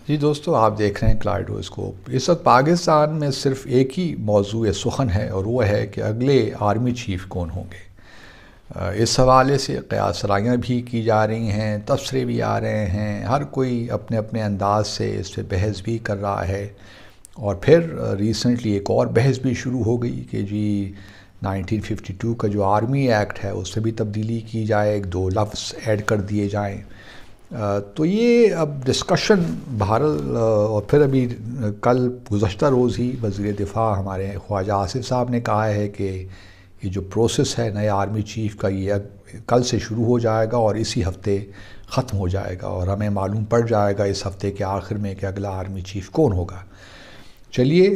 جی دوستو، آپ دیکھ رہے ہیں کلائڈوسکوپ۔ اس وقت پاکستان میں صرف ایک ہی موضوع سخن ہے اور وہ ہے کہ اگلے آرمی چیف کون ہوں گے۔ اس حوالے سے قیاس رائیاں بھی کی جا رہی ہیں، تبصرے بھی آ رہے ہیں، ہر کوئی اپنے اپنے انداز سے اس پہ بحث بھی کر رہا ہے۔ اور پھر ریسنٹلی ایک اور بحث بھی شروع ہو گئی کہ جی 1952 کا جو آرمی ایکٹ ہے اس سے بھی تبدیلی کی جائے، ایک دو لفظ ایڈ کر دیے جائیں۔ تو یہ اب ڈسکشن بہرحال اور پھر ابھی کل گزشتہ روز ہی وزیر دفاع ہمارے خواجہ آصف صاحب نے کہا ہے کہ یہ جو پروسیس ہے نئے آرمی چیف کا یہ کل سے شروع ہو جائے گا اور اسی ہفتے ختم ہو جائے گا، اور ہمیں معلوم پڑ جائے گا اس ہفتے کے آخر میں کہ اگلا آرمی چیف کون ہوگا۔ چلیے،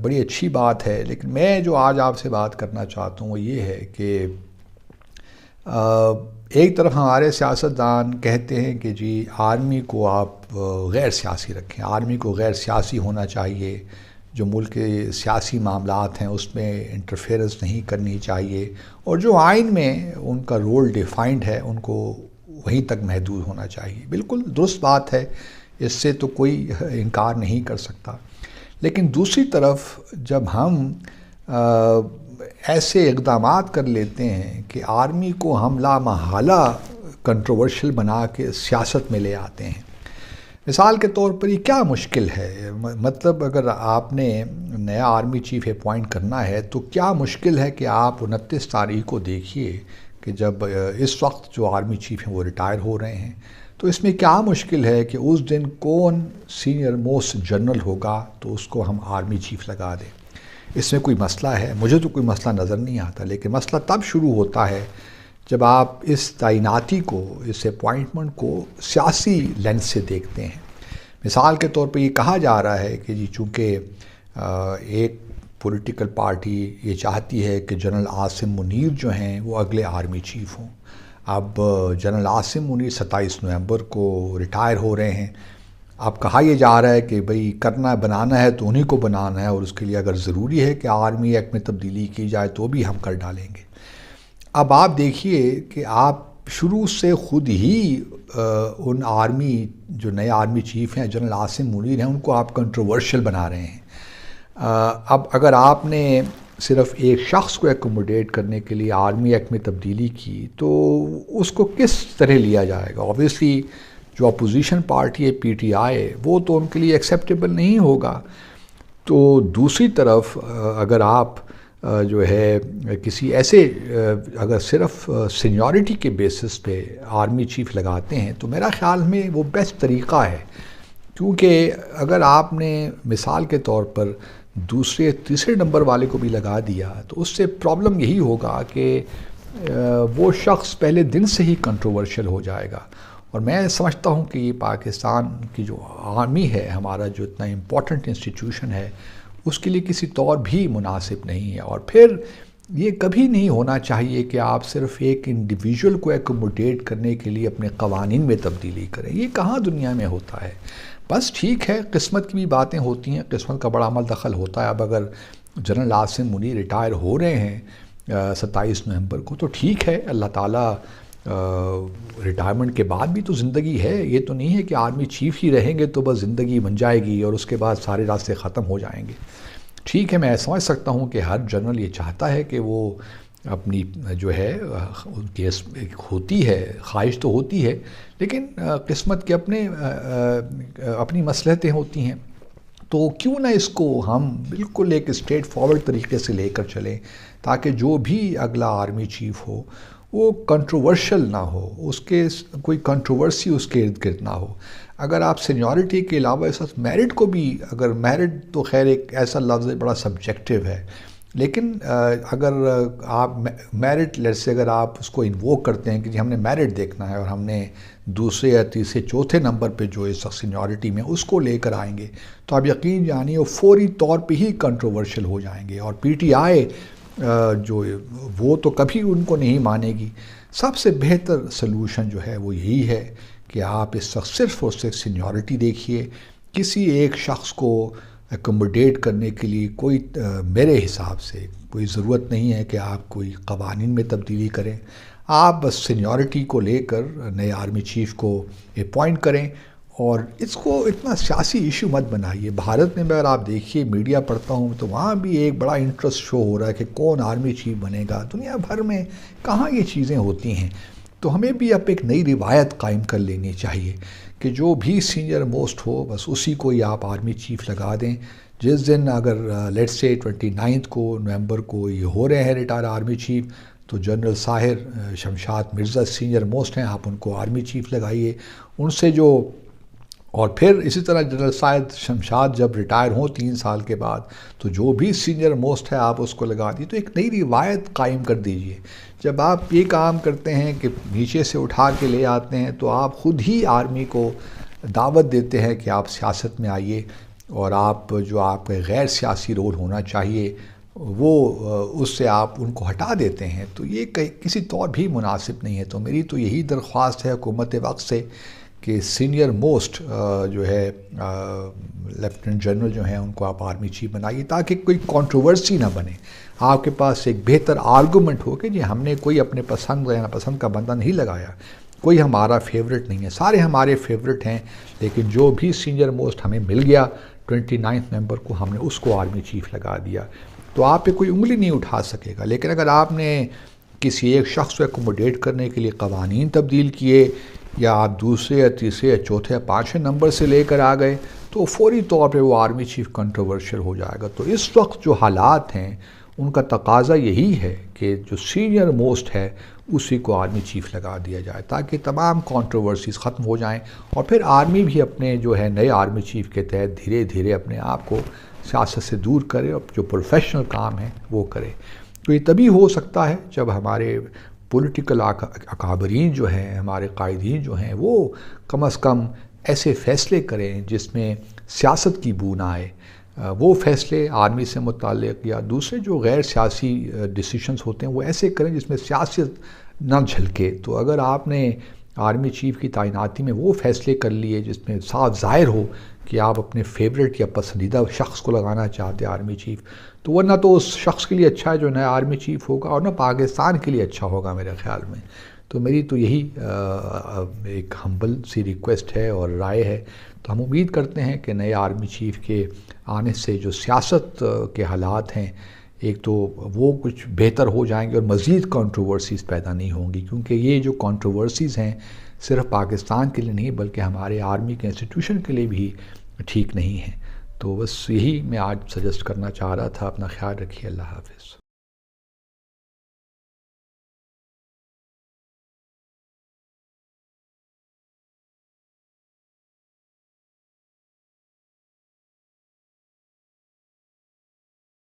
بڑی اچھی بات ہے، لیکن میں جو آج آپ سے بات کرنا چاہتا ہوں وہ یہ ہے کہ ایک طرف ہمارے سیاستدان کہتے ہیں کہ جی آرمی کو آپ غیر سیاسی رکھیں، آرمی کو غیر سیاسی ہونا چاہیے، جو ملک کے سیاسی معاملات ہیں اس میں انٹرفیئرنس نہیں کرنی چاہیے، اور جو آئین میں ان کا رول ڈیفائنڈ ہے ان کو وہیں تک محدود ہونا چاہیے۔ بالکل درست بات ہے، اس سے تو کوئی انکار نہیں کر سکتا۔ لیکن دوسری طرف جب ہم ایسے اقدامات کر لیتے ہیں کہ آرمی کو ہم لامحالہ کنٹروورشل بنا کے سیاست میں لے آتے ہیں، مثال کے طور پر یہ کیا مشکل ہے؟ مطلب اگر آپ نے نیا آرمی چیف اپوائنٹ کرنا ہے تو کیا مشکل ہے کہ آپ 29 تاریخ کو دیکھیے کہ جب اس وقت جو آرمی چیف ہیں وہ ریٹائر ہو رہے ہیں، تو اس میں کیا مشکل ہے کہ اس دن کون سینئر موسٹ جنرل ہوگا تو اس کو ہم آرمی چیف لگا دیں؟ اس میں کوئی مسئلہ ہے؟ مجھے تو کوئی مسئلہ نظر نہیں آتا، لیکن مسئلہ تب شروع ہوتا ہے جب آپ اس تعیناتی کو، اس اپوائنٹمنٹ کو سیاسی لینس سے دیکھتے ہیں۔ مثال کے طور پہ یہ کہا جا رہا ہے کہ جی چونکہ ایک پولیٹیکل پارٹی یہ چاہتی ہے کہ جنرل عاصم منیر جو ہیں وہ اگلے آرمی چیف ہوں۔ اب جنرل عاصم منیر 27 نومبر کو ریٹائر ہو رہے ہیں۔ اب کہا یہ جا رہا ہے کہ بھئی کرنا بنانا ہے تو انہی کو بنانا ہے، اور اس کے لیے اگر ضروری ہے کہ آرمی ایکٹ میں تبدیلی کی جائے تو بھی ہم کر ڈالیں گے۔ اب آپ دیکھیے کہ آپ شروع سے خود ہی ان آرمی جو نئے آرمی چیف ہیں جنرل عاصم منیر ہیں ان کو آپ کنٹروورشل بنا رہے ہیں۔ اب اگر آپ نے صرف ایک شخص کو ایکوموڈیٹ کرنے کے لیے آرمی ایکٹ میں تبدیلی کی تو اس کو کس طرح لیا جائے گا؟ اوبویسلی جو اپوزیشن پارٹی ہے پی ٹی آئی وہ تو ان کے لیے ایکسیپٹیبل نہیں ہوگا۔ تو دوسری طرف اگر آپ جو ہے کسی ایسے اگر صرف سینیورٹی کے بیسس پہ آرمی چیف لگاتے ہیں تو میرا خیال میں وہ بیسٹ طریقہ ہے، کیونکہ اگر آپ نے مثال کے طور پر دوسرے تیسرے نمبر والے کو بھی لگا دیا تو اس سے پرابلم یہی ہوگا کہ وہ شخص پہلے دن سے ہی کنٹروورشل ہو جائے گا، اور میں سمجھتا ہوں کہ یہ پاکستان کی جو آرمی ہے ہمارا جو اتنا امپورٹنٹ انسٹیٹیوشن ہے اس کے لیے کسی طور بھی مناسب نہیں ہے۔ اور پھر یہ کبھی نہیں ہونا چاہیے کہ آپ صرف ایک انڈیویجول کو ایکوموڈیٹ کرنے کے لیے اپنے قوانین میں تبدیلی کریں۔ یہ کہاں دنیا میں ہوتا ہے؟ بس ٹھیک ہے، قسمت کی بھی باتیں ہوتی ہیں، قسمت کا بڑا عمل دخل ہوتا ہے۔ اب اگر جنرل عاصم منیر ریٹائر ہو رہے ہیں 27 نومبر کو تو ٹھیک ہے، اللہ تعالیٰ ریٹائرمنٹ کے بعد بھی تو زندگی ہے۔ یہ تو نہیں ہے کہ آرمی چیف ہی رہیں گے تو بس زندگی بن جائے گی اور اس کے بعد سارے راستے ختم ہو جائیں گے۔ ٹھیک ہے، میں سمجھ سکتا ہوں کہ ہر جنرل یہ چاہتا ہے کہ وہ اپنی جو ہے ان کی ہوتی ہے، خواہش تو ہوتی ہے، لیکن قسمت کے اپنی مصلحتیں ہوتی ہیں۔ تو کیوں نہ اس کو ہم بالکل ایک اسٹریٹ فارورڈ طریقے سے لے کر چلیں تاکہ جو بھی اگلا آرمی چیف ہو وہ کنٹروورشل نہ ہو، اس کے کوئی کنٹروورسی اس کے ارد گرد نہ ہو۔ اگر آپ سینیورٹی کے علاوہ اس وقت میرٹ کو بھی، اگر میرٹ تو خیر ایک ایسا لفظ ہے بڑا سبجیکٹیو ہے، لیکن اگر آپ میرٹ سے اگر آپ اس کو انووک کرتے ہیں کہ جی ہم نے میرٹ دیکھنا ہے اور ہم نے دوسرے یا تیسرے چوتھے نمبر پہ جو اس وقت سینیورٹی میں اس کو لے کر آئیں گے تو آپ یقین جانیے وہ فوری طور پہ ہی کنٹروورشل ہو جائیں گے، اور پی ٹی آئی جو وہ تو کبھی ان کو نہیں مانے گی۔ سب سے بہتر سلوشن جو ہے وہ یہی ہے کہ آپ اس وقت صرف اور صرف سینیورٹی دیکھیے، کسی ایک شخص کو ایکوموڈیٹ کرنے کے لیے کوئی میرے حساب سے کوئی ضرورت نہیں ہے کہ آپ کوئی قوانین میں تبدیلی کریں۔ آپ بس سینیورٹی کو لے کر نئے آرمی چیف کو اپوائنٹ کریں اور اس کو اتنا سیاسی ایشو مت بنائیے. بھارت میں اگر آپ دیکھیے میڈیا پڑھتا ہوں تو وہاں بھی ایک بڑا انٹرسٹ شو ہو رہا ہے کہ کون آرمی چیف بنے گا. دنیا بھر میں کہاں یہ چیزیں ہوتی ہیں. تو ہمیں بھی اب ایک نئی روایت قائم کر لینی چاہیے کہ جو بھی سینئر موسٹ ہو بس اسی کو ہی آپ آرمی چیف لگا دیں. جس دن اگر لیٹ سے 29 کو نومبر کو یہ ہو رہے ہیں ریٹائر آرمی چیف، تو general Sahir Shamshad Mirza senior most ہیں، آپ ان کو آرمی چیف لگائیے. ان سے جو اور پھر اسی طرح جنرل شمشاد جب ریٹائر ہوں 3 سال کے بعد تو جو بھی سینئر موسٹ ہے آپ اس کو لگا دیجیے. تو ایک نئی روایت قائم کر دیجیے. جب آپ یہ کام کرتے ہیں کہ نیچے سے اٹھا کے لے آتے ہیں تو آپ خود ہی آرمی کو دعوت دیتے ہیں کہ آپ سیاست میں آئیے، اور آپ جو آپ کا غیر سیاسی رول ہونا چاہیے وہ اس سے آپ ان کو ہٹا دیتے ہیں. تو یہ کسی طور بھی مناسب نہیں ہے. تو میری تو یہی درخواست ہے حکومت وقت سے کہ سینئر موسٹ جو ہے لیفٹیننٹ جنرل جو ہیں ان کو آپ آرمی چیف بنائیے تاکہ کوئی کنٹروورسی نہ بنے. آپ کے پاس ایک بہتر آرگومنٹ ہو کہ جی ہم نے کوئی اپنے پسند یا ناپسند کا بندہ نہیں لگایا، کوئی ہمارا فیورٹ نہیں ہے، سارے ہمارے فیورٹ ہیں، لیکن جو بھی سینئر موسٹ ہمیں مل گیا 29 نومبر کو ہم نے اس کو آرمی چیف لگا دیا. تو آپ پہ کوئی انگلی نہیں اٹھا سکے گا. لیکن اگر آپ نے کسی ایک شخص کو ایکوموڈیٹ کرنے کے لیے قوانین تبدیل کیے یا آپ دوسرے یا تیسرے یا چوتھے یا 5ویں نمبر سے لے کر آ گئے تو فوری طور پہ وہ آرمی چیف کنٹروورشل ہو جائے گا. تو اس وقت جو حالات ہیں ان کا تقاضا یہی ہے کہ جو سینئر موسٹ ہے اسی کو آرمی چیف لگا دیا جائے تاکہ تمام کنٹروورسیز ختم ہو جائیں، اور پھر آرمی بھی اپنے جو ہے نئے آرمی چیف کے تحت دھیرے دھیرے اپنے آپ کو سیاست سے دور کرے اور جو پروفیشنل کام ہے وہ کرے. تو یہ تبھی ہو سکتا ہے جب ہمارے پولیٹیکل اکابرین جو ہیں، ہمارے قائدین جو ہیں، وہ کم از کم ایسے فیصلے کریں جس میں سیاست کی بو نہ آئے. وہ فیصلے آرمی سے متعلق یا دوسرے جو غیر سیاسی ڈیسیشنز ہوتے ہیں وہ ایسے کریں جس میں سیاست نہ جھلکے. تو اگر آپ نے آرمی چیف کی تعیناتی میں وہ فیصلے کر لیے جس میں صاف ظاہر ہو کہ آپ اپنے فیورٹ یا پسندیدہ شخص کو لگانا چاہتے ہیں آرمی چیف، تو وہ نہ تو اس شخص کے لیے اچھا ہے جو نیا آرمی چیف ہوگا اور نہ پاکستان کے لیے اچھا ہوگا میرے خیال میں. تو میری تو یہی ایک ہمبل سی ریکویسٹ ہے اور رائے ہے. تو ہم امید کرتے ہیں کہ نئے آرمی چیف کے آنے سے جو سیاست کے حالات ہیں ایک تو وہ کچھ بہتر ہو جائیں گے اور مزید کنٹروورسیز پیدا نہیں ہوں گی، کیونکہ یہ جو کنٹروورسیز ہیں صرف پاکستان کے لیے نہیں بلکہ ہمارے آرمی کے انسٹیٹیوشن کے لیے بھی ٹھیک نہیں ہیں. تو بس یہی میں آج سجیسٹ کرنا چاہ رہا تھا. اپنا خیال رکھیے. اللہ حافظ.